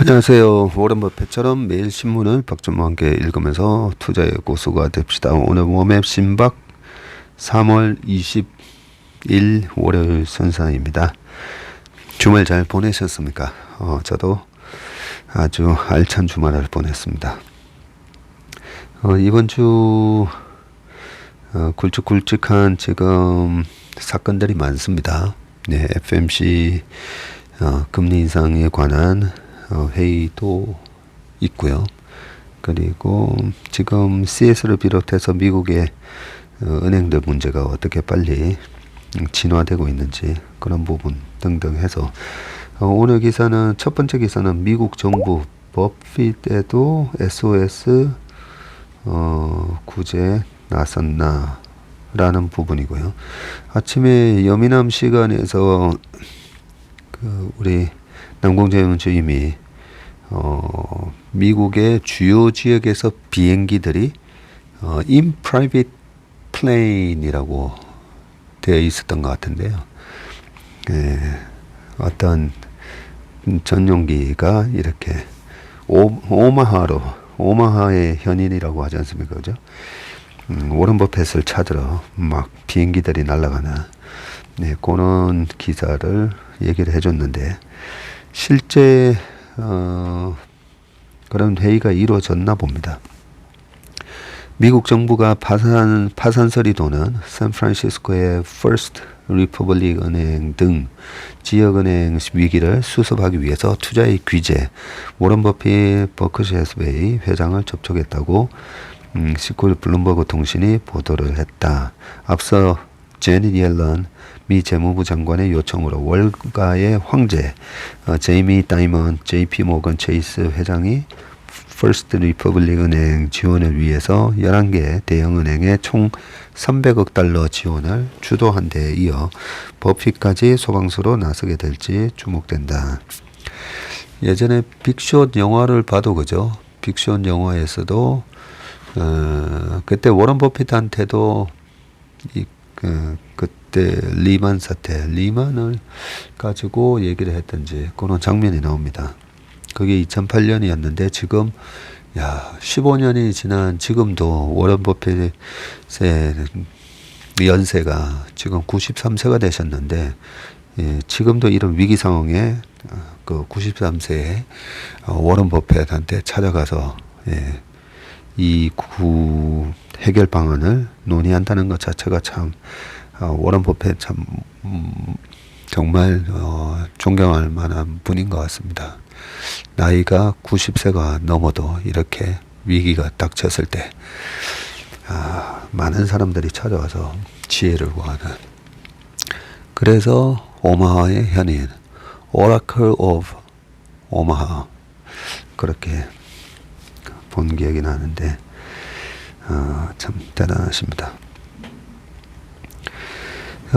안녕하세요. 워런 버핏처럼 매일 신문을 박준모와 함께 읽으면서 투자의 고수가 됩시다. 오늘 워맵 신박 3월 20일 월요일 선사입니다. 주말 잘 보내셨습니까? 저도 아주 알찬 주말을 보냈습니다. 이번 주 굵직굵직한 지금 사건들이 많습니다. 네, FMC 금리 인상에 관한 회의도 있고요. 그리고 지금 CS를 비롯해서 미국의 은행들 문제가 어떻게 빨리 진화되고 있는지 그런 부분 등등 해서 오늘 기사는 첫 번째 기사는 미국 정부 버핏에도 SOS 구제 나섰나 라는 부분이고요. 아침에 여미남 시간에서 우리 남궁재훈 주임이 미국의 주요 지역에서 비행기들이 in private plane이라고 되어 있었던 것 같은데요. 어떤 전용기가 이렇게 오마하의 현인이라고 하지 않습니까? 그죠? 워런 버핏을 찾으러 막 비행기들이 날아가는 그런 기사를 얘기를 해줬는데 실제 그런 회의가 이루어졌나 봅니다. 미국 정부가 파산설이 도는 샌프란시스코의 퍼스트 리퍼블릭 은행 등 지역은행 위기를 수습하기 위해서 투자의 규제, 워런 버핏 버크셔 해스베이 회장을 접촉했다고 19일 블룸버그 통신이 보도를 했다. 앞서 제닛 옐런 미 재무부 장관의 요청으로 월가의 황제 제이미 다이먼 JP 모건 체이스 회장이 퍼스트 리퍼블릭 은행 지원을 위해서 11개 대형은행에 총 300억 달러 지원을 주도한 데에 이어 버핏까지 소방수로 나서게 될지 주목된다. 예전에 빅숏 영화를 봐도 그죠? 빅숏 영화에서도 그때 워런 버핏한테도 그때 리만 사태, 리만을 가지고 얘기를 했던지 그런 장면이 나옵니다. 그게 2008년이었는데 지금 15년이 지난 지금도 워런 버핏의 연세가 지금 93세가 되셨는데 지금도 이런 위기 상황에 그 93세의 워런 버핏한테 찾아가서 이 해결 방안을 논의한다는 것 자체가 참 워런 버핏 참 정말 존경할 만한 분인 것 같습니다. 나이가 90세가 넘어도 이렇게 위기가 닥쳤을 때 많은 사람들이 찾아와서 지혜를 구하는, 그래서 오마하의 현인 Oracle of Omaha 그렇게 본 기억이 나는데 참 대단하십니다.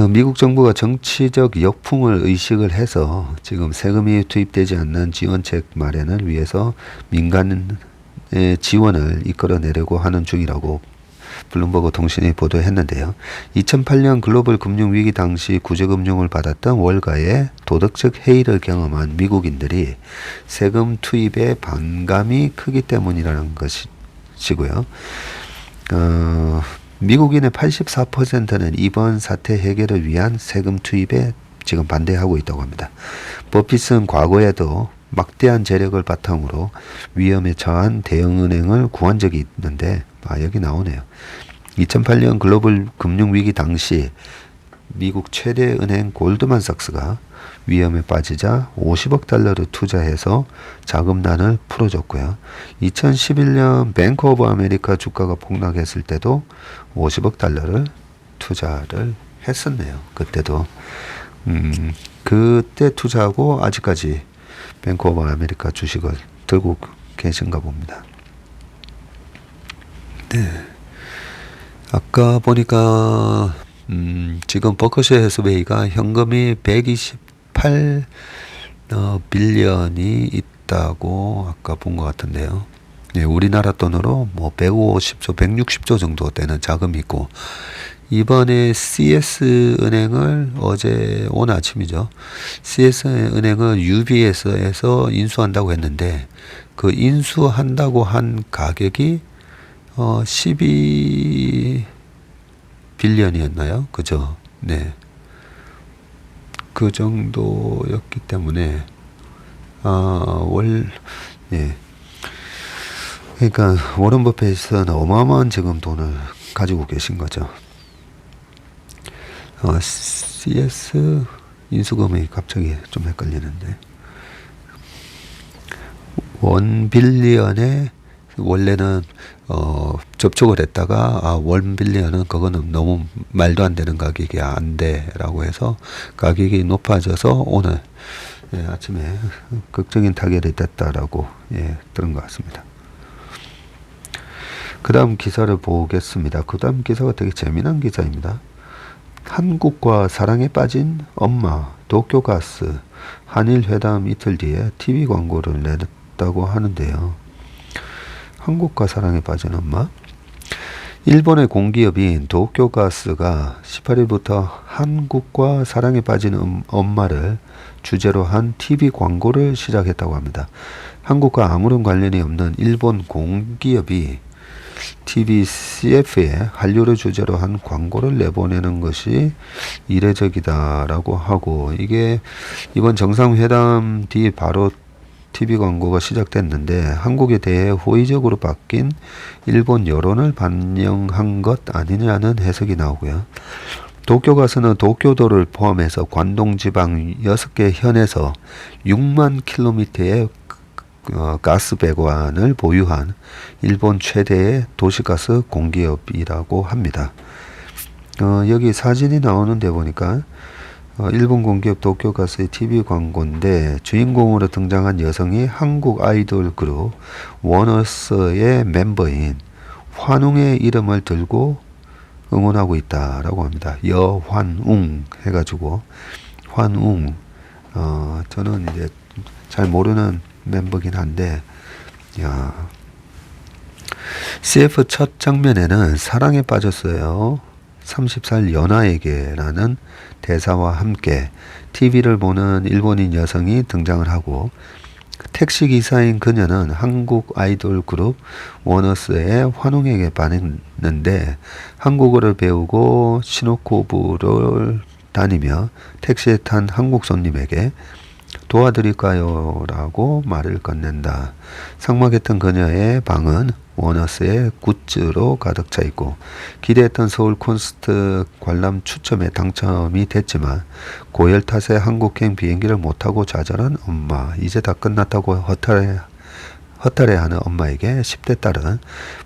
미국 정부가 정치적 역풍을 의식을 해서 지금 세금이 투입되지 않는 지원책 마련을 위해서 민간의 지원을 이끌어내려고 하는 중이라고 블룸버그 통신이 보도했는데요. 2008년 글로벌 금융위기 당시 구제금융을 받았던 월가의 도덕적 해이를 경험한 미국인들이 세금 투입에 반감이 크기 때문이라는 것이고요. 미국인의 84%는 이번 사태 해결을 위한 세금 투입에 지금 반대하고 있다고 합니다. 버핏은 과거에도 막대한 재력을 바탕으로 위험에 처한 대형은행을 구한 적이 있는데 여기 나오네요. 2008년 글로벌 금융위기 당시 미국 최대 은행 골드만삭스가 위험에 빠지자 50억 달러를 투자해서 자금난을 풀어줬고요. 2011년 뱅크 오브 아메리카 주가가 폭락했을 때도 50억 달러를 투자를 했었네요. 그때도 그때 투자하고 아직까지 뱅크 오브 아메리카 주식을 들고 계신가 봅니다. 네. 아까 보니까 지금 버크셔 해스베이가 현금이 128 빌리언이 있다고 아까 본 것 같은데요. 우리나라 돈으로 뭐 150조, 160조 정도 되는 자금이 있고 이번에 CS은행을 오늘 아침이죠. CS은행은 UBS에서 인수한다고 했는데 그 인수한다고 한 가격이 12빌리언이었나요? 그죠? 네. 그 정도였기 때문에 네. 그러니까 워런 버핏은 어마어마한 지금 돈을 가지고 계신 거죠. CS 인수금액이 갑자기 좀 헷갈리는데 1빌리언에 원래는 접촉을 했다가 1빌리언은 그거는 너무 말도 안 되는 가격이 안 돼라고 해서 가격이 높아져서 오늘 아침에 극적인 타결이 됐다라고 들은 것 같습니다. 그 다음 기사를 보겠습니다. 그 다음 기사가 되게 재미난 기사입니다. 한국과 사랑에 빠진 엄마, 도쿄가스, 한일회담 이틀 뒤에 TV 광고를 냈다고 하는데요. 한국과 사랑에 빠진 엄마? 일본의 공기업인 도쿄가스가 18일부터 한국과 사랑에 빠진 엄마를 주제로 한 TV 광고를 시작했다고 합니다. 한국과 아무런 관련이 없는 일본 공기업이 TV CF에 한류를 주제로 한 광고를 내보내는 것이 이례적이다라고 하고, 이게 이번 정상회담 뒤 바로 TV 광고가 시작됐는데 한국에 대해 호의적으로 바뀐 일본 여론을 반영한 것 아니냐는 해석이 나오고요. 도쿄가스는 도쿄도를 포함해서 관동지방 6개 현에서 6만 킬로미터의 가스 배관을 보유한 일본 최대의 도시가스 공기업이라고 합니다. 여기 사진이 나오는데 보니까 일본 공기업 도쿄가스의 TV 광고인데 주인공으로 등장한 여성이 한국 아이돌 그룹 원어스의 멤버인 환웅의 이름을 들고 응원하고 있다라고 합니다. 여환웅 해가지고 환웅. 저는 이제 잘 모르는 멤버긴 한데, CF 첫 장면에는 사랑에 빠졌어요. 30살 연하에게라는 대사와 함께 TV를 보는 일본인 여성이 등장을 하고, 택시기사인 그녀는 한국 아이돌 그룹 원어스의 환웅에게 반했는데 한국어를 배우고 시노코부를 다니며 택시에 탄 한국 손님에게 도와드릴까요? 라고 말을 건넨다. 상막했던 그녀의 방은 원어스의 굿즈로 가득 차 있고 기대했던 서울 콘서트 관람 추첨에 당첨이 됐지만 고열 탓에 한국행 비행기를 못 타고 좌절한 엄마, 이제 다 끝났다고 허탈해하는 엄마에게 10대 딸은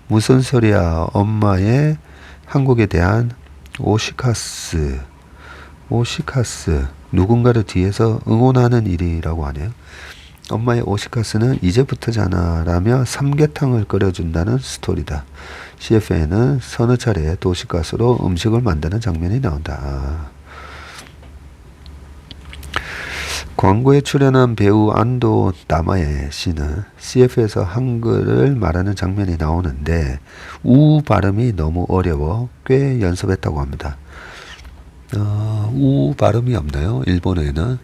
무슨 소리야, 엄마의 한국에 대한 오시카스, 누군가를 뒤에서 응원하는 일이라고 하네요. 엄마의 오시카스는 이제부터잖아 라며 삼계탕을 끓여준다는 스토리다. CF에는 서너 차례 도시가스로 음식을 만드는 장면이 나온다. 광고에 출연한 배우 안도 다마에 씨는 CF에서 한글을 말하는 장면이 나오는데 우 발음이 너무 어려워 꽤 연습했다고 합니다. 우 발음이 없나요? 일본어에는?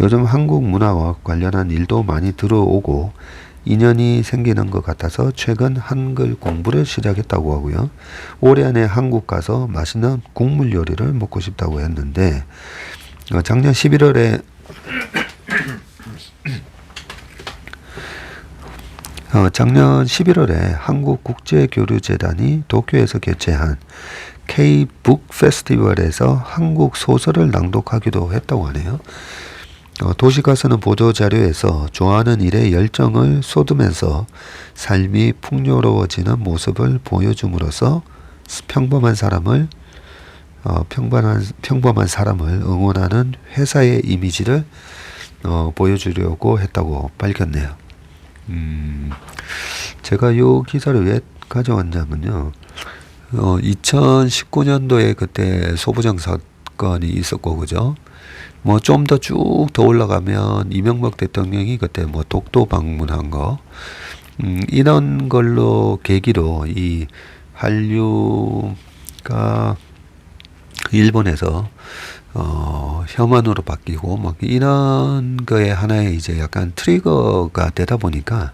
요즘 한국 문화와 관련한 일도 많이 들어오고 인연이 생기는 것 같아서 최근 한글 공부를 시작했다고 하고요. 올해 안에 한국 가서 맛있는 국물 요리를 먹고 싶다고 했는데 작년 11월에 한국국제교류재단이 도쿄에서 개최한 K-북 페스티벌에서 한국 소설을 낭독하기도 했다고 하네요. 도시가스는 보도자료에서 좋아하는 일에 열정을 쏟으면서 삶이 풍요로워지는 모습을 보여줌으로써 평범한 사람을 응원하는 회사의 이미지를 보여주려고 했다고 밝혔네요. 제가 이 기사를 왜 가져왔냐면요. 2019년도에 그때 소부장 사건이 있었고, 그죠? 뭐 좀 더 쭉 더 올라가면 이명박 대통령이 그때 뭐 독도 방문한 거, 이런 걸로 계기로 이 한류가 일본에서 혐한으로 바뀌고 막 이런 거에 하나의 이제 약간 트리거가 되다 보니까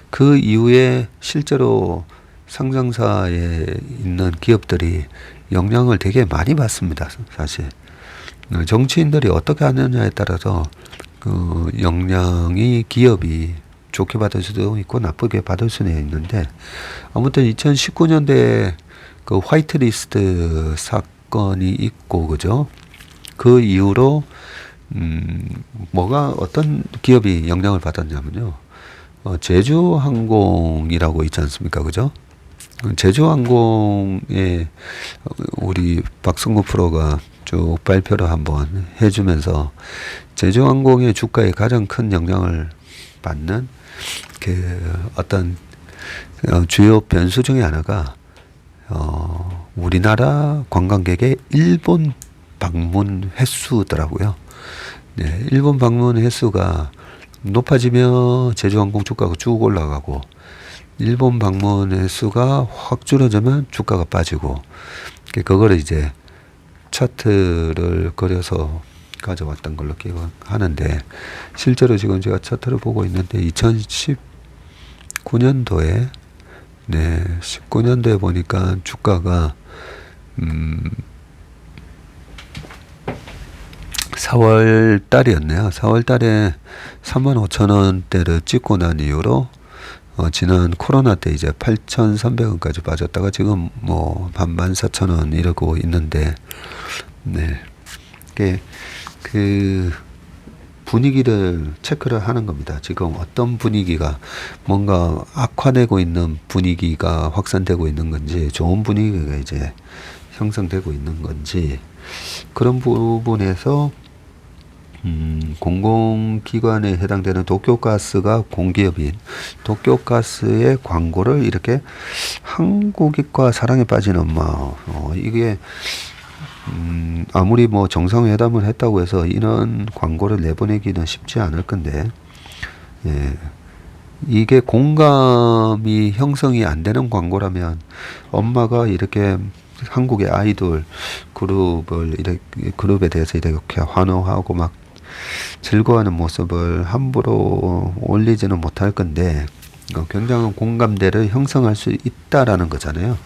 그 이후에 실제로 상장사에 있는 기업들이 영향을 되게 많이 받습니다. 사실 정치인들이 어떻게 하느냐에 따라서 그 영향이 기업이 좋게 받을 수도 있고 나쁘게 받을 수는 있는데, 아무튼 2019년도에 그 화이트리스트 사건이 있고, 그죠? 그 이후로 뭐가 어떤 기업이 영향을 받았냐면요, 제주항공이라고 있지 않습니까, 그죠? 제주항공에 우리 박승구 프로가 쭉 발표를 한번 해주면서 제주항공의 주가에 가장 큰 영향을 받는 그 어떤 주요 변수 중에 하나가 우리나라 관광객의 일본 방문 획수더라고요. 네, 일본 방문 횟수가 높아지면 제주항공 주가가 쭉 올라가고, 일본 방문 횟수가 확 줄어들면 주가가 빠지고, 그거를 이제 차트를 그려서 가져왔던 걸로 기억하는데, 실제로 지금 제가 차트를 보고 있는데 2019년도에 19년도에 보니까 주가가 4월 달이었네요. 4월 달에 35,000원대를 찍고 난 이후로 지난 코로나 때 이제 8,300원까지 빠졌다가 지금 뭐 14,000원 이러고 있는데, 네. 그 분위기를 체크를 하는 겁니다. 지금 어떤 분위기가 뭔가 악화되고 있는 분위기가 확산되고 있는 건지, 좋은 분위기가 이제 형성되고 있는 건지, 그런 부분에서 공공기관에 해당되는 도쿄가스가 공기업인 도쿄가스의 광고를 이렇게 한국인과 사랑에 빠진 엄마, 이게 아무리 뭐 정상회담을 했다고 해서 이런 광고를 내보내기는 쉽지 않을 건데, 예, 이게 공감이 형성이 안 되는 광고라면 엄마가 이렇게 한국의 아이돌 그룹에 대해서 이렇게 환호하고 막 즐거워하는 모습을 함부로 올리지는 못할 건데, 굉장한 공감대를 형성할 수 있다라는 거잖아요.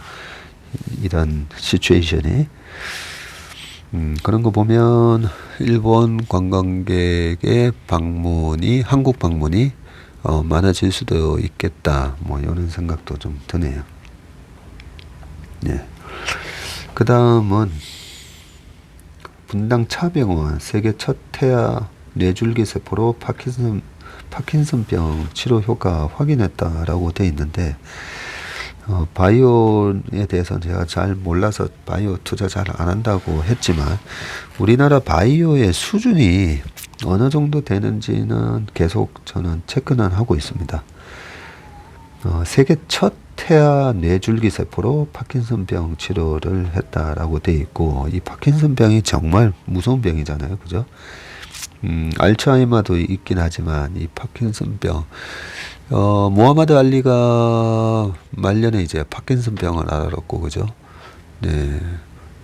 이런 시츄에이션이. 그런 거 보면 일본 관광객의 방문이, 한국 방문이 많아질 수도 있겠다, 뭐 이런 생각도 좀 드네요. 네. 그 다음은 분당 차병원 세계 첫 태아 뇌줄기 세포로 파킨슨병 치료 효과 확인했다라고 돼 있는데, 바이오에 대해서는 제가 잘 몰라서 바이오 투자 잘 안 한다고 했지만, 우리나라 바이오의 수준이 어느 정도 되는지는 계속 저는 체크는 하고 있습니다. 세계 첫 태아 뇌줄기 세포로 파킨슨병 치료를 했다라고 돼 있고, 이 파킨슨병이 정말 무서운 병이잖아요, 그죠? 알츠하이머도 있긴 하지만 이 파킨슨병, 모하마드 알리가 말년에 이제 파킨슨병을 알았고, 그죠? 네.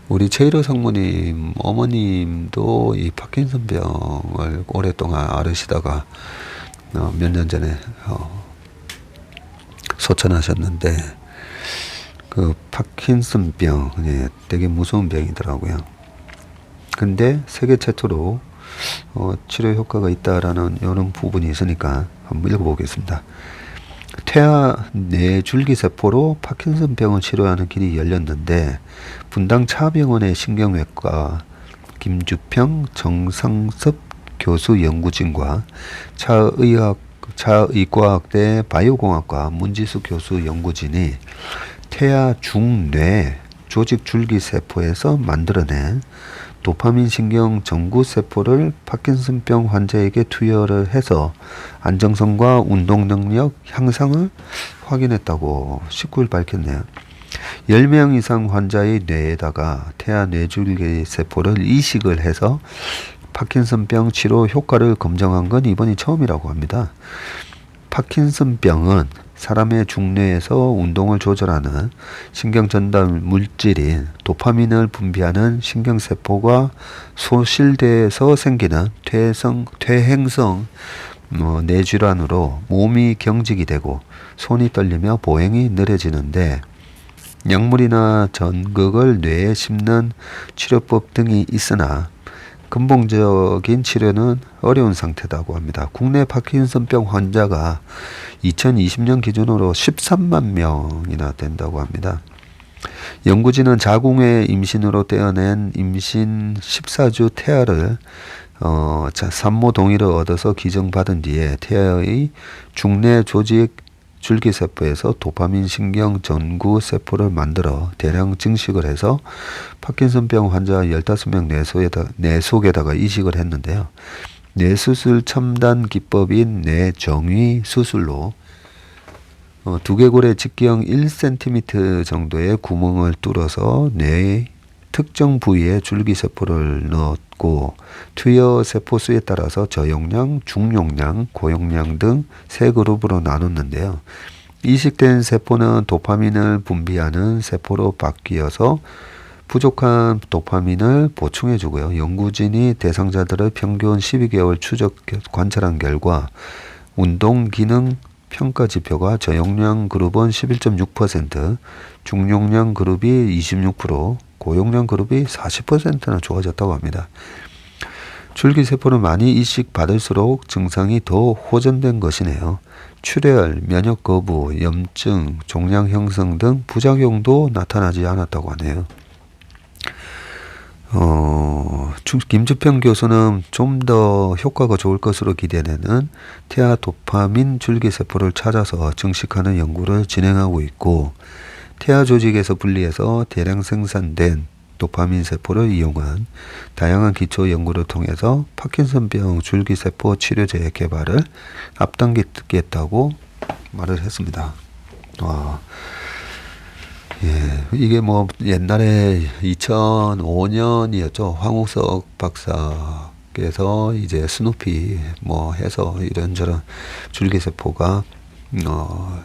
우리 최일호 상무님 어머님도 이 파킨슨병을 오랫동안 앓으시다가 몇 년 전에 소천하셨는데, 그 파킨슨병, 네, 되게 무서운 병이더라고요. 근데 세계 최초로 치료 효과가 있다라는 이런 부분이 있으니까 한번 읽어보겠습니다. 태아 뇌줄기 세포로 파킨슨병을 치료하는 길이 열렸는데, 분당 차병원의 신경외과 김주평 정상섭 교수 연구진과 차의과학대 바이오공학과 문지수 교수 연구진이 태아 중뇌 조직줄기세포에서 만들어낸 도파민 신경 전구세포를 파킨슨병 환자에게 투여를 해서 안정성과 운동능력 향상을 확인했다고 19일 밝혔네요. 10명 이상 환자의 뇌에다가 태아 뇌줄기 세포를 이식을 해서 파킨슨병 치료 효과를 검증한 건 이번이 처음이라고 합니다. 파킨슨병은 사람의 중뇌에서 운동을 조절하는 신경 전달 물질인 도파민을 분비하는 신경세포가 소실돼서 생기는 퇴행성 뇌질환으로 몸이 경직이 되고 손이 떨리며 보행이 느려지는데, 약물이나 전극을 뇌에 심는 치료법 등이 있으나 근본적인 치료는 어려운 상태라고 합니다. 국내 파킨슨병 환자가 2020년 기준으로 13만 명이나 된다고 합니다. 연구진은 자궁의 임신으로 떼어낸 임신 14주 태아를 산모 동의를 얻어서 기증받은 뒤에 태아의 중뇌 조직 줄기세포에서 도파민 신경 전구 세포를 만들어 대량 증식을 해서 파킨슨병 환자 15명 뇌 속에다가 이식을 했는데요. 뇌수술 첨단 기법인 뇌정위 수술로 두개골의 직경 1cm 정도의 구멍을 뚫어서 뇌의 특정 부위에 줄기세포를 넣었고, 투여 세포수에 따라서 저용량, 중용량, 고용량 등 세 그룹으로 나눴는데요. 이식된 세포는 도파민을 분비하는 세포로 바뀌어서 부족한 도파민을 보충해 주고요. 연구진이 대상자들의 평균 12개월 추적 관찰한 결과 운동 기능 평가 지표가 저용량 그룹은 11.6%, 중용량 그룹이 26%, 고용량 그룹이 40%나 좋아졌다고 합니다. 줄기세포를 많이 이식받을수록 증상이 더 호전된 것이네요. 출혈, 면역 거부, 염증, 종양 형성 등 부작용도 나타나지 않았다고 하네요. 김주평 교수는 좀 더 효과가 좋을 것으로 기대되는 태아 도파민 줄기세포를 찾아서 증식하는 연구를 진행하고 있고, 태아 조직에서 분리해서 대량 생산된 도파민 세포를 이용한 다양한 기초 연구를 통해서 파킨슨병 줄기세포 치료제의 개발을 앞당기겠다고 말을 했습니다. 이게 뭐 옛날에 2005년이었죠. 황우석 박사께서 이제 스누피 뭐 해서 이런저런 줄기세포가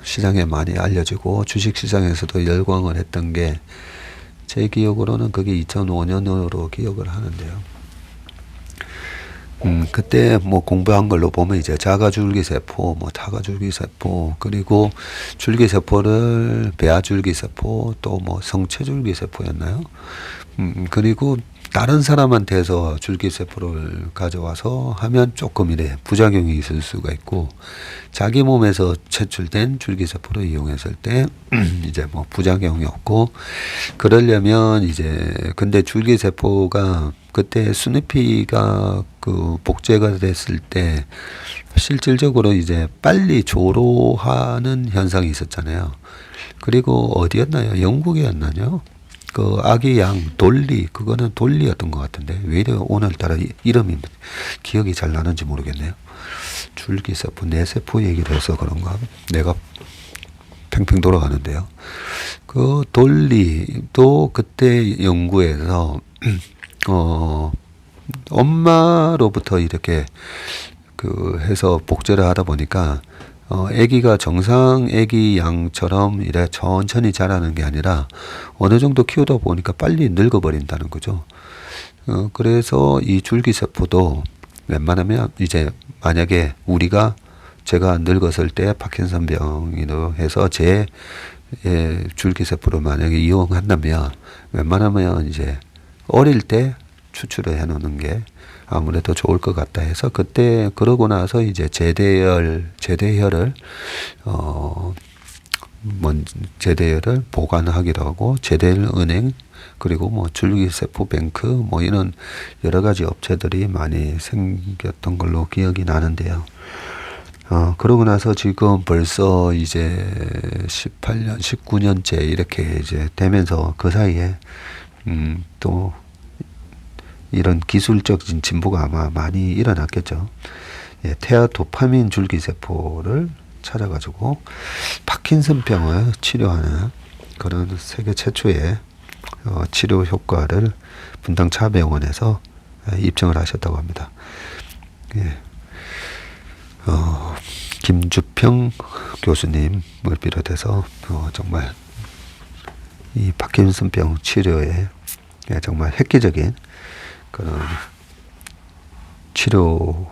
시장에 많이 알려지고 주식시장에서도 열광을 했던 게, 제 기억으로는 그게 2005년으로 기억을 하는데요. 그때 뭐 공부한 걸로 보면 이제 자가줄기세포, 타가줄기세포, 그리고 줄기세포를 배아줄기세포, 또 뭐 성체줄기세포였나요? 그리고 다른 사람한테서 줄기세포를 가져와서 하면 조금 이래 부작용이 있을 수가 있고, 자기 몸에서 채출된 줄기세포를 이용했을 때 이제 뭐 부작용이 없고, 그러려면 이제 근데 줄기세포가 그때 스누피가 그 복제가 됐을 때 실질적으로 이제 빨리 조로하는 현상이 있었잖아요. 그리고 어디였나요? 영국이었나요? 그 아기 양 돌리, 그거는 돌리였던 것 같은데 왜 이래 오늘따라 이름이 기억이 잘 나는지 모르겠네요. 줄기세포, 뇌세포 얘기를 해서 그런가 내가 팽팽 돌아가는데요. 그 돌리도 그때 연구에서 엄마로부터 이렇게 해서 복제를 하다 보니까 아기가 정상 아기 양처럼 이래 천천히 자라는 게 아니라 어느 정도 키우다 보니까 빨리 늙어버린다는 거죠. 그래서 이 줄기세포도 웬만하면 이제 만약에 제가 늙었을 때 파킨슨병으로 해서 제 줄기세포를 만약에 이용한다면 웬만하면 이제 어릴 때 추출을 해 놓는 게 아무래도 좋을 것 같다 해서, 그때 그러고 나서 이제 제대혈을 보관하기도 하고, 제대혈 은행, 그리고 뭐 줄기세포 뱅크 뭐 이런 여러 가지 업체들이 많이 생겼던 걸로 기억이 나는데요. 그러고 나서 지금 벌써 이제 18년, 19년째 이렇게 이제 되면서 그 사이에 또 이런 기술적인 진보가 아마 많이 일어났겠죠. 태아 도파민 줄기세포를 찾아가지고 파킨슨병을 치료하는 그런 세계 최초의 치료 효과를 분당 차병원에서 입증을 하셨다고 합니다. 김주평 교수님을 비롯해서 정말 이 파킨슨병 치료에 정말 획기적인 그런 치료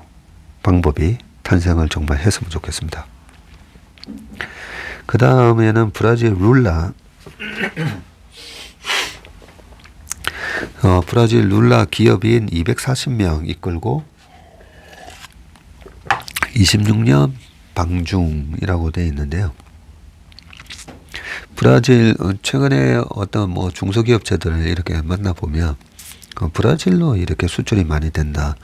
방법이 탄생을 정말 했으면 좋겠습니다. 그 다음에는 브라질 룰라 브라질 룰라 기업인 240명 이끌고 26년 방중이라고 되어 있는데요. 브라질 최근에 어떤 뭐 중소기업체들을 이렇게 만나보면 브라질로 이렇게 수출이 많이 된다.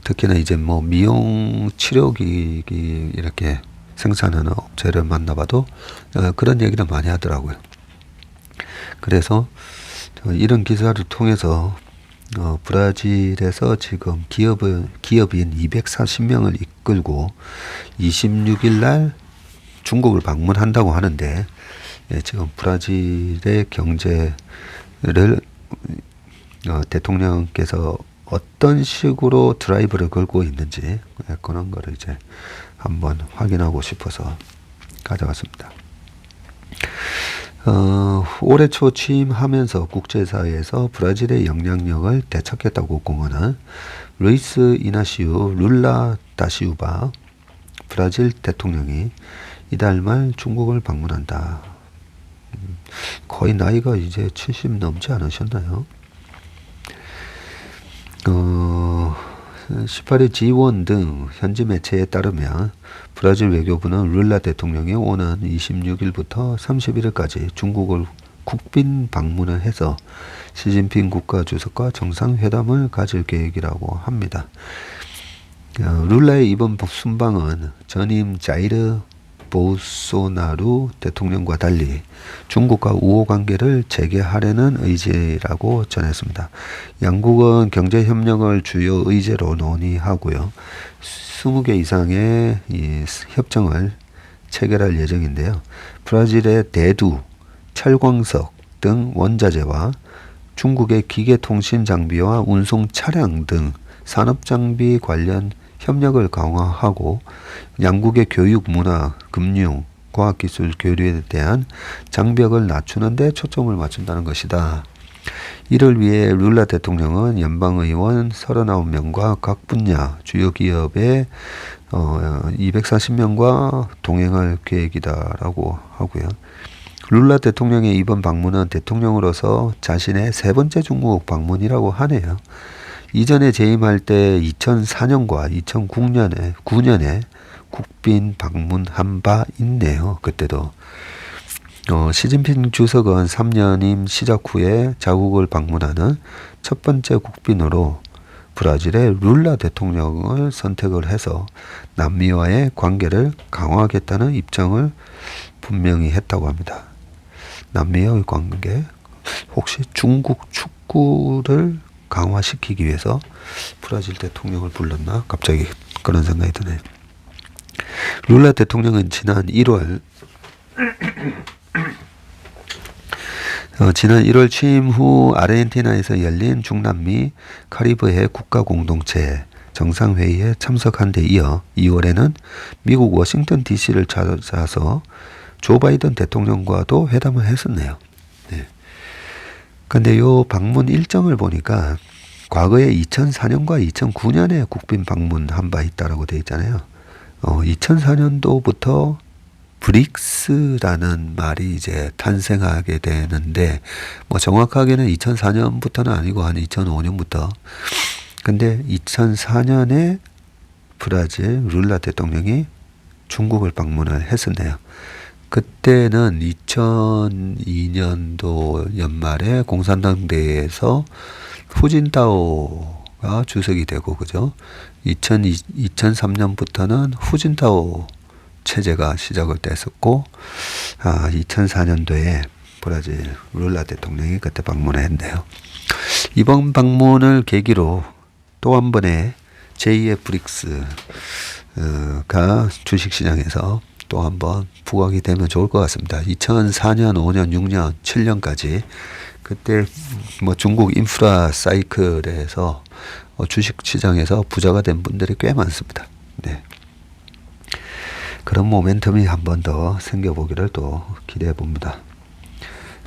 특히나 이제 뭐 미용 치료기기 이렇게 생산하는 업체를 만나봐도 그런 얘기를 많이 하더라고요. 그래서 이런 기사를 통해서 브라질에서 지금 기업인 240명을 이끌고 26일 날 중국을 방문한다고 하는데 지금 브라질의 경제를 대통령께서 어떤 식으로 드라이브를 걸고 있는지 그런 거를 이제 한번 확인하고 싶어서 가져왔습니다. 올해 초 취임하면서 국제사회에서 브라질의 영향력을 되찾겠다고 공언한 루이스 이나시우 룰라 다시우바 브라질 대통령이 이달 말 중국을 방문한다. 거의 나이가 이제 70 넘지 않으셨나요? 18일 G1 등 현지 매체에 따르면 브라질 외교부는 룰라 대통령이 오는 26일부터 31일까지 중국을 국빈 방문을 해서 시진핑 국가주석과 정상회담을 가질 계획이라고 합니다. 룰라의 이번 순방은 전임 자이르 보소나루 대통령과 달리 중국과 우호관계를 재개하려는 의지라고 전했습니다. 양국은 경제협력을 주요 의제로 논의하고요. 20개 이상의 이 협정을 체결할 예정인데요. 브라질의 대두, 철광석 등 원자재와 중국의 기계통신 장비와 운송 차량 등 산업장비 관련 협력을 강화하고 양국의 교육, 문화, 금융, 과학기술 교류에 대한 장벽을 낮추는 데 초점을 맞춘다는 것이다. 이를 위해 룰라 대통령은 연방의원 39명과 각 분야 주요 기업의 240명과 동행할 계획이다라고 하고요. 룰라 대통령의 이번 방문은 대통령으로서 자신의 세 번째 중국 방문이라고 하네요. 이전에 재임할 때 2004년과 2009년에 국빈 방문한 바 있네요. 그때도 시진핑 주석은 3년임 시작 후에 자국을 방문하는 첫 번째 국빈으로 브라질의 룰라 대통령을 선택을 해서 남미와의 관계를 강화하겠다는 입장을 분명히 했다고 합니다. 남미와의 관계, 혹시 중국 축구를 강화시키기 위해서 브라질 대통령을 불렀나? 갑자기 그런 생각이 드네요. 룰라 대통령은 지난 1월 취임 후 아르헨티나에서 열린 중남미 카리브해 국가공동체 정상회의에 참석한 데 이어 2월에는 미국 워싱턴 DC를 찾아서 조 바이든 대통령과도 회담을 했었네요. 네. 근데 요 방문 일정을 보니까 과거에 2004년과 2009년에 국빈 방문한 바 있다라고 되어 있잖아요. 2004년도부터 브릭스라는 말이 이제 탄생하게 되는데, 뭐 정확하게는 2004년부터는 아니고 한 2005년부터. 근데 2004년에 브라질 룰라 대통령이 중국을 방문을 했었네요. 그때는 2002년도 연말에 공산당 대회에서 후진타오가 주석이 되고, 그죠? 2003년부터는 후진타오 체제가 시작을 됐었고, 2004년도에 브라질 룰라 대통령이 그때 방문을 했네요. 이번 방문을 계기로 또 한 번의 제2의 브릭스가 주식시장에서 또 한번 부각이 되면 좋을 것 같습니다. 2004년, 5년, 6년, 7년까지 그때 뭐 중국 인프라 사이클에서 주식시장에서 부자가 된 분들이 꽤 많습니다. 네. 그런 모멘텀이 한 번 더 생겨보기를 또 기대해 봅니다.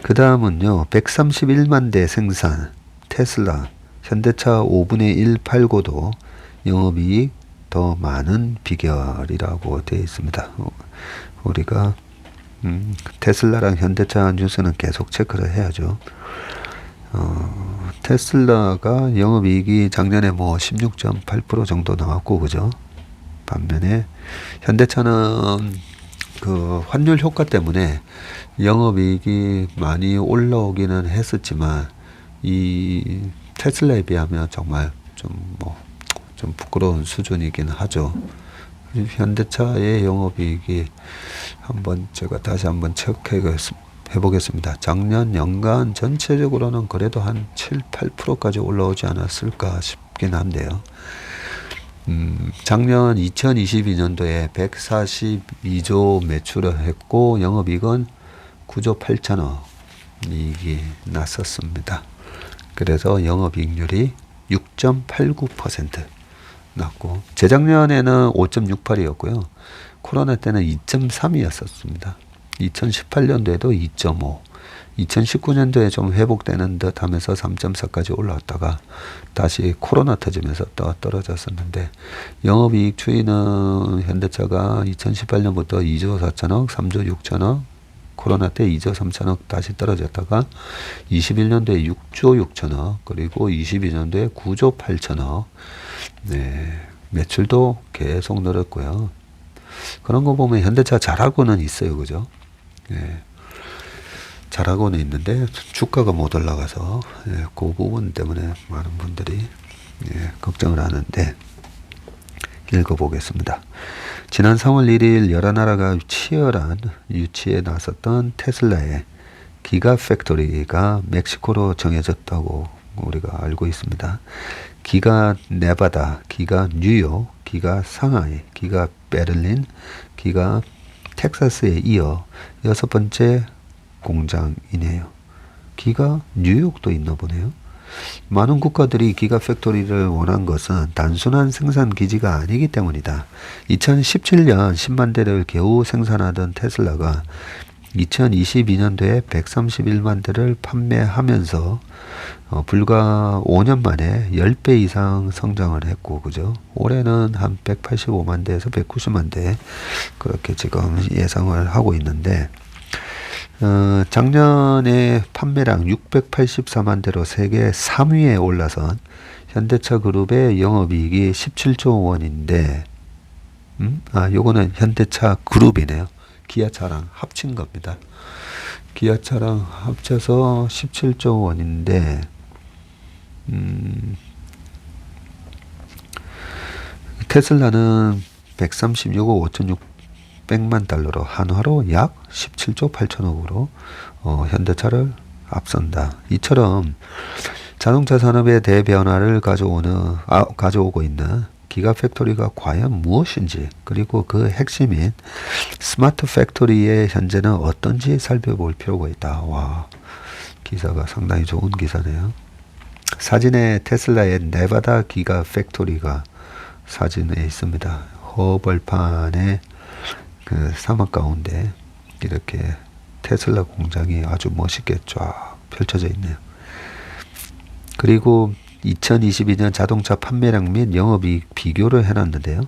그 다음은요, 131만 대 생산 테슬라 현대차 5분의 1 팔고도 영업이익 더 많은 비결이라고 되어 있습니다. 우리가 테슬라랑 현대차 뉴스는 계속 체크를 해야죠. 테슬라가 영업이익이 작년에 뭐 16.8% 정도 나왔고, 그죠? 반면에 현대차는 그 환율 효과 때문에 영업이익이 많이 올라오기는 했었지만, 이 테슬라에 비하면 정말 좀 부끄러운 수준이긴 하죠. 현대차의 영업이익이 제가 다시 한번 체크해 보겠습니다. 작년 연간 전체적으로는 그래도 한 7, 8%까지 올라오지 않았을까 싶긴 한데요. 작년 2022년도에 142조 매출을 했고 영업이익은 9조 8천억 이익이 났었습니다. 그래서 영업이익률이 6.89% 났고, 재작년에는 5.68이었고요. 코로나 때는 2.3이었었습니다. 2018년도에도 2.5, 2019년도에 좀 회복되는 듯 하면서 3.4까지 올라왔다가 다시 코로나 터지면서 또 떨어졌었는데, 영업이익 추이는 현대차가 2018년부터 2조 4천억, 3조 6천억, 코로나 때 2조 3천억 다시 떨어졌다가 21년도에 6조 6천억, 그리고 22년도에 9조 8천억. 네, 매출도 계속 늘었고요. 그런 거 보면 현대차 잘하고는 있어요, 그죠? 네, 잘하고는 있는데 주가가 못 올라가서 그 부분 때문에 많은 분들이 걱정을 하는데, 읽어보겠습니다. 지난 3월 1일 여러 나라가 치열한 유치에 나섰던 테슬라의 기가 팩토리가 멕시코로 정해졌다고 우리가 알고 있습니다. 기가 네바다, 기가 뉴욕, 기가 상하이, 기가 베를린, 기가 텍사스에 이어 6번째 공장이네요. 기가 뉴욕도 있나 보네요. 많은 국가들이 기가 팩토리를 원한 것은 단순한 생산 기지가 아니기 때문이다. 2017년 10만 대를 겨우 생산하던 테슬라가 2022년도에 131만 대를 판매하면서 불과 5년 만에 10배 이상 성장을 했고, 그죠? 올해는 한 185만 대에서 190만 대 그렇게 지금 예상을 하고 있는데, 작년에 판매량 684만 대로 세계 3위에 올라선 현대차 그룹의 영업이익이 17조 원인데, 요거는 현대차 그룹이네요. 기아차랑 합친 겁니다. 기아차랑 합쳐서 17조 원인데, 테슬라는 136억 5,600만 달러로 한화로 약 17조 8천억으로 현대차를 앞선다. 이처럼 자동차 산업의 대변화를 가져오고 있는 기가 팩토리가 과연 무엇인지, 그리고 그 핵심인 스마트 팩토리의 현재는 어떤지 살펴볼 필요가 있다. 와, 기사가 상당히 좋은 기사네요. 사진에 테슬라의 네바다 기가 팩토리가 사진에 있습니다. 허벌판에 그 사막 가운데 이렇게 테슬라 공장이 아주 멋있게 쫙 펼쳐져 있네요. 그리고 2022년 자동차 판매량 및 영업이익 비교를 해놨는데요.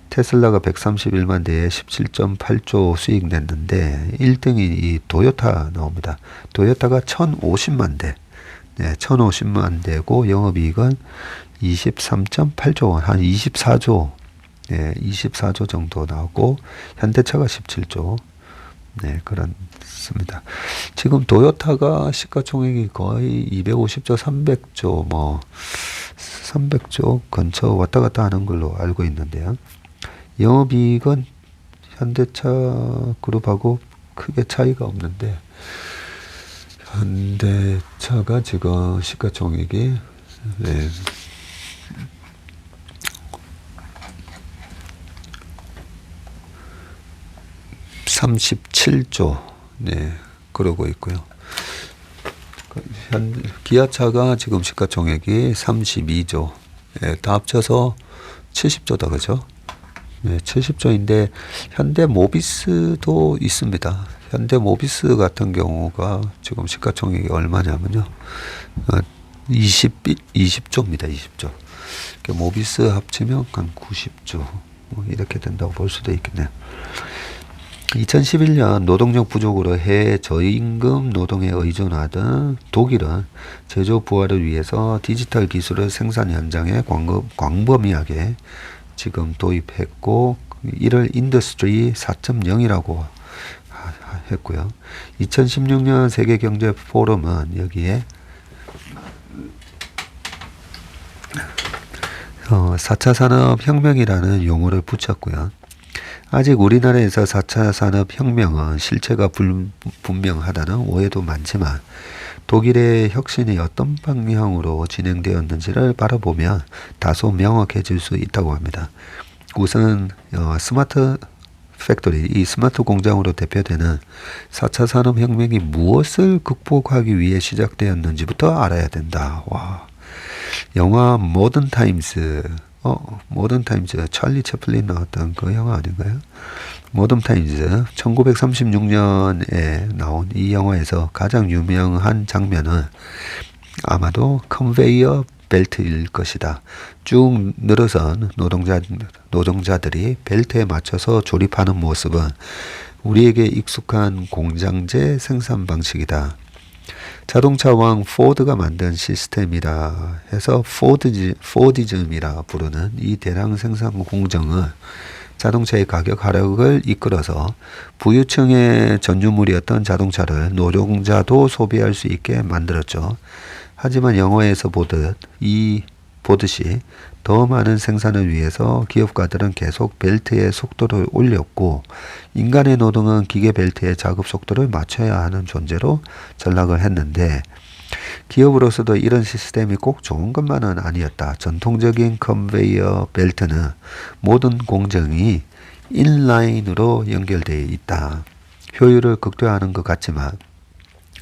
테슬라가 131만 대에 17.8조 수익 냈는데 1등이 이 도요타 나옵니다. 도요타가 1050만 대, 1050만 대고 영업이익은 23.8조 원, 한 24조, 24조 정도 나오고 현대차가 17조, 그렇습니다. 지금 도요타가 시가총액이 거의 250조, 300조, 300조 근처 왔다 갔다 하는 걸로 알고 있는데요. 영업이익은 현대차 그룹하고 크게 차이가 없는데, 현대차가 지금 시가총액이 37조 그러고 있고요. 기아차가 지금 시가총액이 32조, 다 합쳐서 70조다, 그죠? 네, 70조인데 현대 모비스도 있습니다. 현대 모비스 같은 경우가 지금 시가총액이 얼마냐면요. 20조입니다. 20조. 모비스 합치면 한 90조 이렇게 된다고 볼 수도 있겠네요. 2011년 노동력 부족으로 해외 저임금 노동에 의존하던 독일은 제조 부활을 위해서 디지털 기술을 생산 현장에 광범위하게 지금 도입했고 이를 인더스트리 4.0이라고 했고요. 2016년 세계경제 포럼은 여기에 4차 산업혁명이라는 용어를 붙였고요. 아직 우리나라에서 4차 산업혁명은 실체가 분명하다는 오해도 많지만 독일의 혁신이 어떤 방향으로 진행되었는지를 바라보면 다소 명확해질 수 있다고 합니다. 우선 스마트 팩토리, 이 스마트 공장으로 대표되는 4차 산업혁명이 무엇을 극복하기 위해 시작되었는지부터 알아야 된다. 와, 영화 모던 타임스, 찰리 채플린 나왔던 그 영화 아닌가요? 모던 타임즈 1936년에 나온 이 영화에서 가장 유명한 장면은 아마도 컨베이어 벨트일 것이다. 쭉 늘어선 노동자들이 벨트에 맞춰서 조립하는 모습은 우리에게 익숙한 공장제 생산 방식이다. 자동차 왕 포드가 만든 시스템이라 해서 포디즘이라 부르는 이 대량 생산 공정은 자동차의 가격 하락을 이끌어서 부유층의 전유물이었던 자동차를 노동자도 소비할 수 있게 만들었죠. 하지만 영화에서 보듯이 더 많은 생산을 위해서 기업가들은 계속 벨트의 속도를 올렸고 인간의 노동은 기계 벨트의 작업 속도를 맞춰야 하는 존재로 전락을 했는데 기업으로서도 이런 시스템이 꼭 좋은 것만은 아니었다. 전통적인 컨베이어 벨트는 모든 공정이 인라인으로 연결되어 있다. 효율을 극대화하는 것 같지만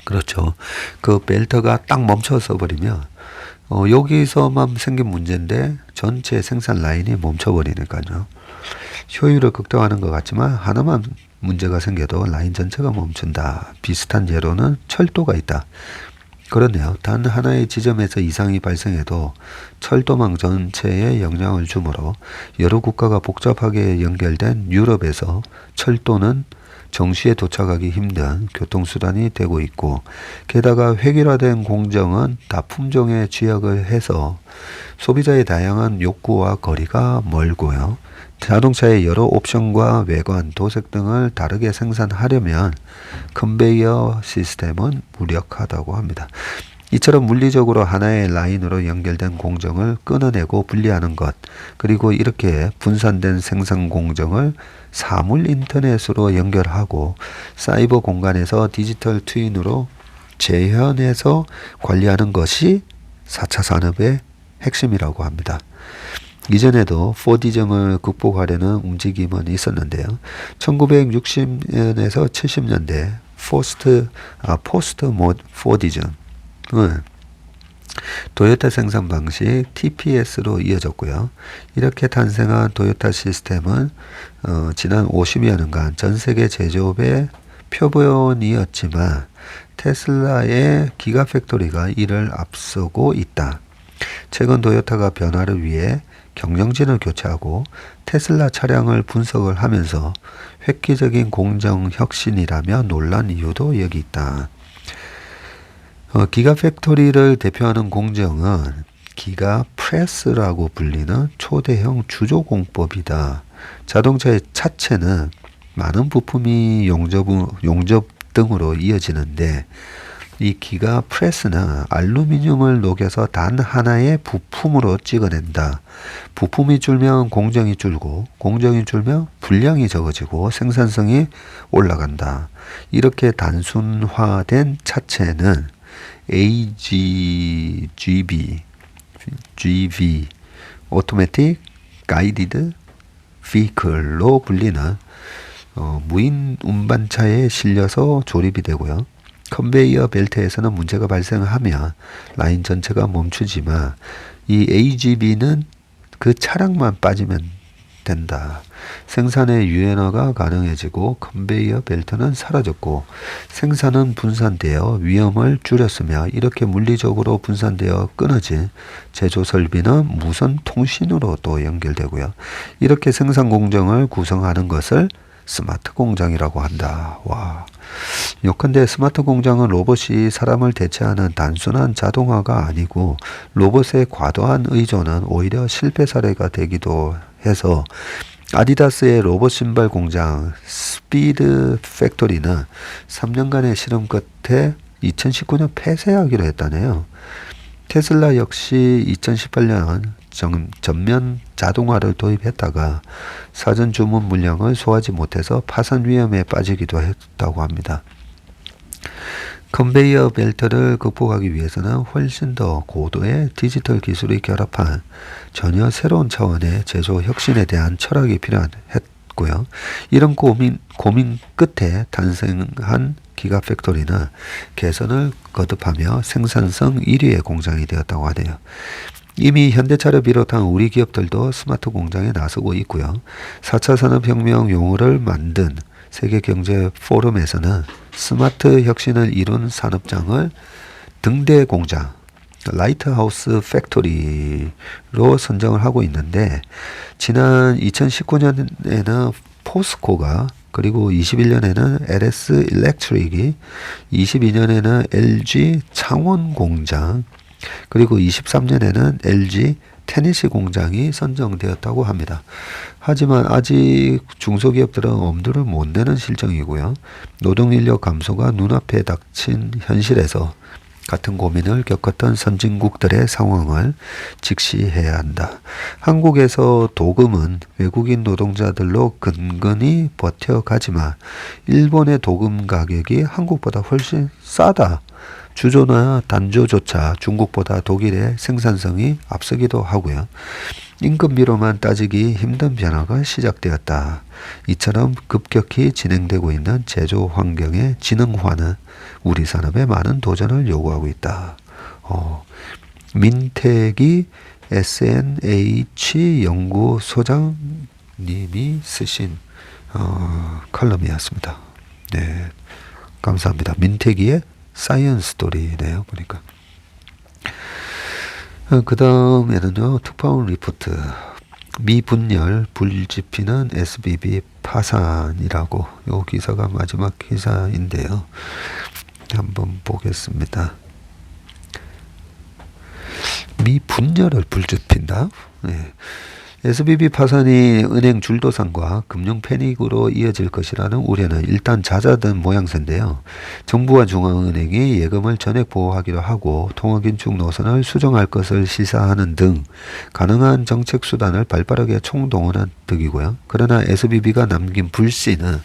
그렇죠. 그 벨트가 딱 멈춰서 버리면 여기서만 생긴 문제인데 전체 생산 라인이 멈춰버리니까요. 효율을 극대화하는 것 같지만 하나만 문제가 생겨도 라인 전체가 멈춘다. 비슷한 예로는 철도가 있다. 그렇네요. 단 하나의 지점에서 이상이 발생해도 철도망 전체에 영향을 주므로 여러 국가가 복잡하게 연결된 유럽에서 철도는 정시에 도착하기 힘든 교통수단이 되고 있고 게다가 획일화된 공정은 다 품종에 취약을 해서 소비자의 다양한 욕구와 거리가 멀고요. 자동차의 여러 옵션과 외관, 도색 등을 다르게 생산하려면 컨베이어 시스템은 무력하다고 합니다. 이처럼 물리적으로 하나의 라인으로 연결된 공정을 끊어내고 분리하는 것, 그리고 이렇게 분산된 생산 공정을 사물 인터넷으로 연결하고 사이버 공간에서 디지털 트윈으로 재현해서 관리하는 것이 4차 산업의 핵심이라고 합니다. 이전에도 포디즘을 극복하려는 움직임은 있었는데요. 1960년에서 70년대 포스트 포디즘은 도요타 생산 방식 TPS로 이어졌고요. 이렇게 탄생한 도요타 시스템은 지난 50여 년간 전 세계 제조업의 표본이었지만 테슬라의 기가팩토리가 이를 앞서고 있다. 최근 도요타가 변화를 위해 경영진을 교체하고 테슬라 차량을 분석을 하면서 획기적인 공정 혁신이라며 놀란 이유도 여기 있다. 기가팩토리를 대표하는 공정은 기가프레스라고 불리는 초대형 주조공법이다. 자동차의 차체는 많은 부품이 용접 등으로 이어지는데 이 기가프레스는 알루미늄을 녹여서 단 하나의 부품으로 찍어낸다. 부품이 줄면 공정이 줄고 공정이 줄면 분량이 적어지고 생산성이 올라간다. 이렇게 단순화된 차체는 AGV, Automatic Guided Vehicle로 불리는 무인 운반차에 실려서 조립이 되고요. 컨베이어 벨트에서는 문제가 발생하면 라인 전체가 멈추지만 이 AGV는 그 차량만 빠지면 된다. 생산의 유연화가 가능해지고 컨베이어 벨트는 사라졌고 생산은 분산되어 위험을 줄였으며 이렇게 물리적으로 분산되어 끊어진 제조 설비는 무선 통신으로 또 연결되고요. 이렇게 생산 공정을 구성하는 것을 스마트 공장이라고 한다. 와. 요컨대 스마트 공장은 로봇이 사람을 대체하는 단순한 자동화가 아니고 로봇의 과도한 의존은 오히려 실패 사례가 되기도 해서 아디다스의 로봇 신발 공장 스피드 팩토리는 3년간의 실험 끝에 2019년 폐쇄하기로 했다네요. 테슬라 역시 2018년 전면 자동화를 도입했다가 사전 주문 물량을 소화하지 못해서 파산 위험에 빠지기도 했다고 합니다. 컨베이어 벨트를 극복하기 위해서는 훨씬 더 고도의 디지털 기술이 결합한 전혀 새로운 차원의 제조 혁신에 대한 철학이 필요했고요. 이런 고민 끝에 탄생한 기가팩토리는 개선을 거듭하며 생산성 1위의 공장이 되었다고 하네요. 이미 현대차를 비롯한 우리 기업들도 스마트 공장에 나서고 있고요. 4차 산업혁명 용어를 만든 세계경제포럼에서는 스마트 혁신을 이룬 산업장을 등대 공장, 라이트하우스 팩토리로 선정을 하고 있는데 지난 2019년에는 포스코가 그리고 21년에는 LS 일렉트릭이 22년에는 LG 창원 공장 그리고 23년에는 LG 테니시 공장이 선정되었다고 합니다. 하지만 아직 중소기업들은 엄두를 못 내는 실정이고요. 노동인력 감소가 눈앞에 닥친 현실에서 같은 고민을 겪었던 선진국들의 상황을 직시해야 한다. 한국에서 도금은 외국인 노동자들로 근근히 버텨가지만 일본의 도금 가격이 한국보다 훨씬 싸다. 주조나 단조조차 중국보다 독일의 생산성이 앞서기도 하고요. 임금비로만 따지기 힘든 변화가 시작되었다. 이처럼 급격히 진행되고 있는 제조 환경의 진흥화는 우리 산업에 많은 도전을 요구하고 있다. 민택이 SNH 연구소장님이 쓰신 칼럼이었습니다. 네, 감사합니다. 민택이의 사이언스 스토리네요. 보니까. 그 다음에는요. 특파원 리포트. 미분열 불지피는 SBB 파산이라고 요 기사가 마지막 기사인데요. 한번 보겠습니다. 미분열을 불지핀다? 네. SBB 파산이 은행 줄도산과 금융 패닉으로 이어질 것이라는 우려는 일단 잦아든 모양새인데요. 정부와 중앙은행이 예금을 전액 보호하기로 하고 통화긴축 노선을 수정할 것을 시사하는 등 가능한 정책 수단을 발빠르게 총동원한 득이고요. 그러나 SBB가 남긴 불씨는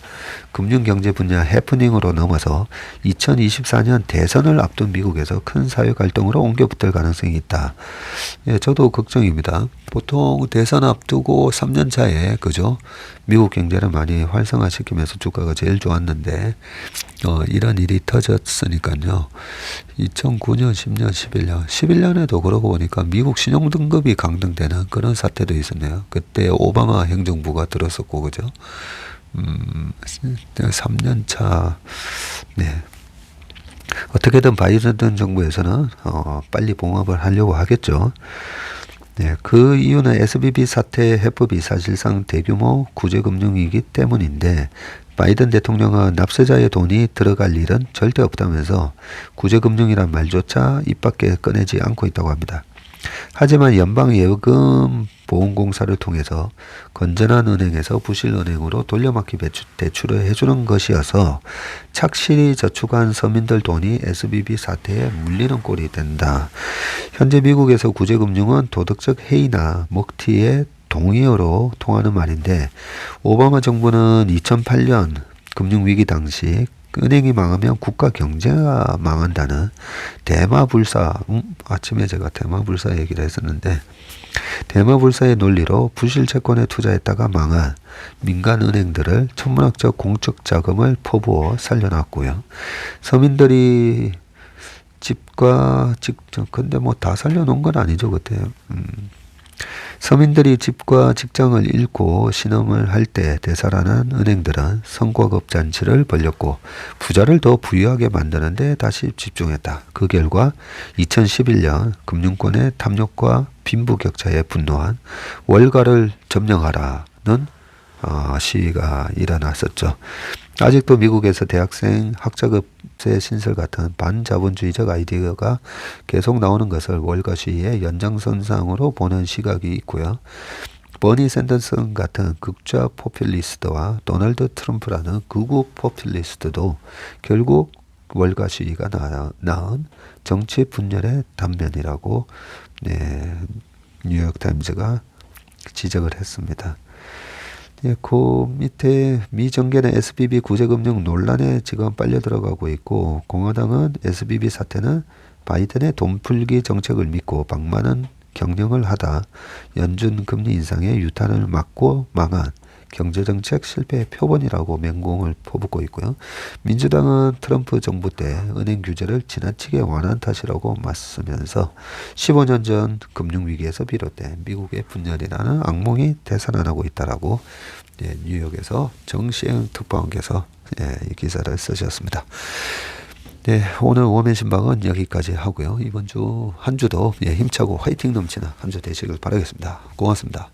금융경제 분야 해프닝으로 넘어서 2024년 대선을 앞둔 미국에서 큰 사회 갈등으로 옮겨붙을 가능성이 있다. 예, 저도 걱정입니다. 보통 대선 앞두고 3년 차에 그죠? 미국 경제를 많이 활성화시키면서 주가가 제일 좋았는데 이런 일이 터졌으니까요. 2009년, 10년, 11년에도 그러고 보니까 미국 신용등급이 강등되는 그런 사태도 있었네요. 그때 오바마 행정부가 들었었고 그죠? 3년 차. 네. 어떻게든 바이든 정부에서는 빨리 봉합을 하려고 하겠죠. 네, 그 이유는 SBB 사태 해법이 사실상 대규모 구제금융이기 때문인데 바이든 대통령은 납세자의 돈이 들어갈 일은 절대 없다면서 구제금융이란 말조차 입 밖에 꺼내지 않고 있다고 합니다. 하지만 연방예금보험공사를 통해서 건전한 은행에서 부실은행으로 돌려막기 대출을 해주는 것이어서 착실히 저축한 서민들 돈이 SBB 사태에 물리는 꼴이 된다. 현재 미국에서 구제금융은 도덕적 해이나 먹튀의 동의어로 통하는 말인데 오바마 정부는 2008년 금융위기 당시 은행이 망하면 국가 경제가 망한다는 대마불사, 아침에 제가 대마불사 얘기를 했었는데 대마불사의 논리로 부실 채권에 투자했다가 망한 민간은행들을 천문학적 공적 자금을 퍼부어 살려놨고요. 서민들이 집과 직접 근데 뭐 다 살려놓은 건 아니죠 그때. 서민들이 집과 직장을 잃고 신음을 할 때 되살아난 은행들은 성과급 잔치를 벌였고 부자를 더 부유하게 만드는 데 다시 집중했다. 그 결과 2011년 금융권의 탐욕과 빈부격차에 분노한 월가를 점령하라는 시위가 일어났었죠. 아직도 미국에서 대학생 학자급제 신설 같은 반자본주의적 아이디어가 계속 나오는 것을 월가 시위의 연장선상으로 보는 시각이 있고요. 버니 샌더슨 같은 극좌 포퓰리스트와 도널드 트럼프라는 극우 포퓰리스트도 결국 월가 시위가 낳은 정치 분열의 단면이라고 뉴욕타임즈가 지적을 했습니다. 그 밑에 미 정계는 SBB 구제금융 논란에 지금 빨려 들어가고 있고 공화당은 SBB 사태는 바이든의 돈풀기 정책을 믿고 방만한 경영을 하다 연준 금리 인상의 유탄을 맞고 망한 경제정책 실패의 표본이라고 맹공을 퍼붓고 있고요. 민주당은 트럼프 정부 때 은행 규제를 지나치게 완화한 탓이라고 맞서면서 15년 전 금융위기에서 비롯된 미국의 분열이라는 악몽이 되살아나고 있다라고 뉴욕에서 정시행 특파원께서 이 기사를 쓰셨습니다. 네, 오늘 워맨 신방은 여기까지 하고요. 이번 주 한 주도 힘차고 화이팅 넘치는 한 주 되시길 바라겠습니다. 고맙습니다.